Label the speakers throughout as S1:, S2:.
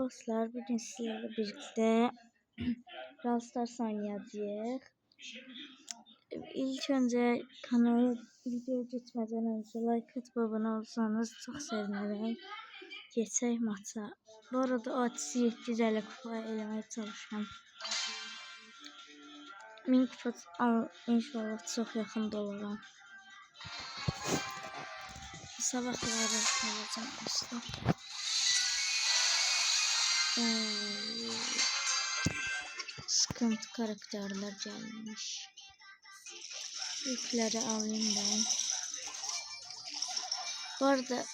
S1: Dostlar, bugün sizlerle birlikte Brawl Stars oynayacağız. İlk önce kanala video geçmeden önce like atıp abone olsanız çok sevinirim. Geçək maça. Bu arada o 750 kupa eləməyə çalışıram. 1000 kupa inşallah çok yakın olaram. Sabahları alacağım dostlar. Sıkıntı karakterler gelmiş. Yükleri alayım ben. Bu arada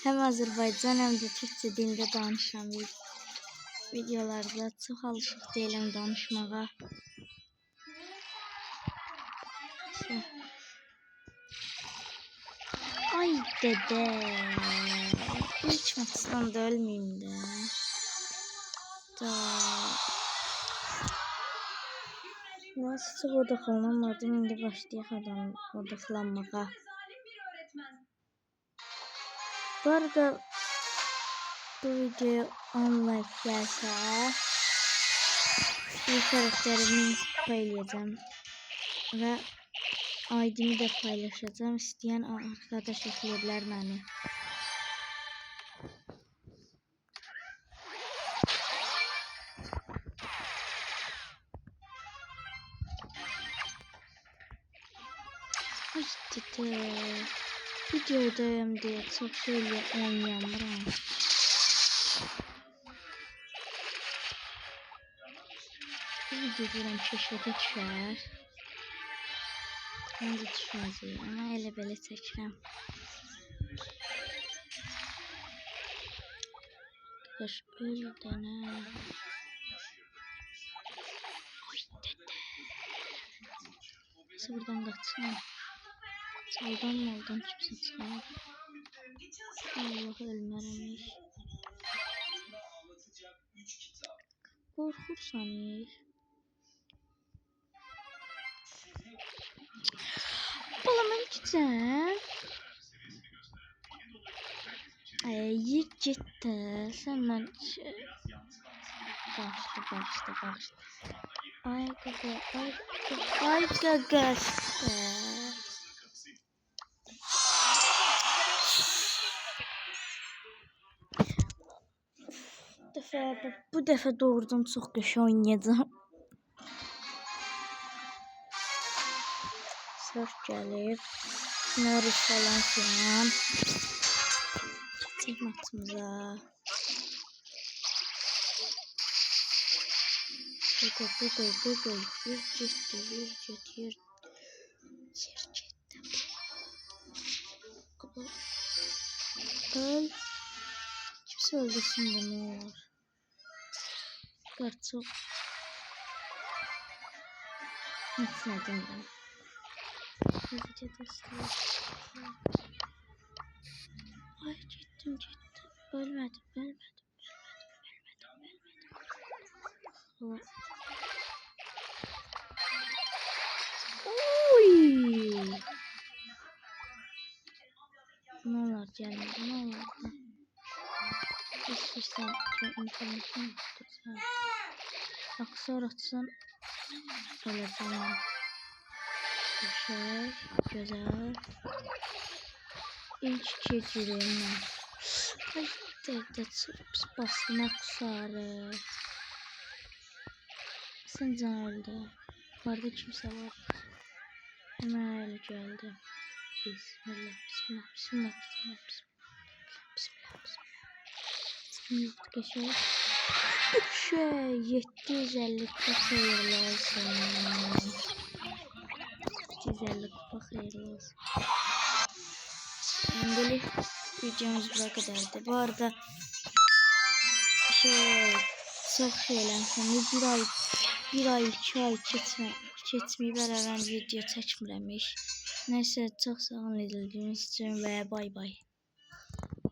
S1: hem Azerbaycan hem de Türkçe dilde danışan videolarda çok alışık değilim danışmağa. Ay dede. Hiç maçtan da ölmeyeyim de. Nasıl çok odaklanamadım. Şimdi başlayalım odaklanmağa. Bu arada bu video 10 like gelse bir karakterimi paylaşacağım ve ID'mi de paylaşacağım. İsteyen arkadaş ekleyebilir beni. Ay dede. Videodayım diye çok şeyle oynayamıyorum. Bu videodan keşfete düşer. Ben de düşmeyeceğim ama elə belə çəkirəm. Arkadaş öl dene. Ay dede. Nasıl buradan kaçsın? Saldan maldan kimse çıkar. Allah ölmərəmiş. Korkursan yer. Balaman gideceğim. Yer gitti. Sen ben... Başlı. Ay gaga. Bu defa doğrudan çok köşe oynayacağım. Sörf gelip Nuri falan filan. Geçelim atımıza. Google. Yer ciddi. Öl. Kimse öldürsün bunu. Çok gitmedim ben. Hadi dostlar. Ay ciddim. Ölmedim. Oy. Ne olur canım, ne olur. İstersen internetten tutsam. Aksar atsam öleceğim. Güzel. İlk kez yüreğimden. Ay dede bastım aksarı. Sen can öldü. Yukarıda kimse var. Hemen öyle geldi. Bismillah. Geçelim. 750 kupa hayırlı olsun. 750 kupa hayırlı olsun. Şimdilik videomuz bu kadardı. Bu arada çok şeyler bir ay 2 ay keçmeyip beraber video çəkmirəm. Neyse çok sağ olun izlediğiniz için ve bay bay.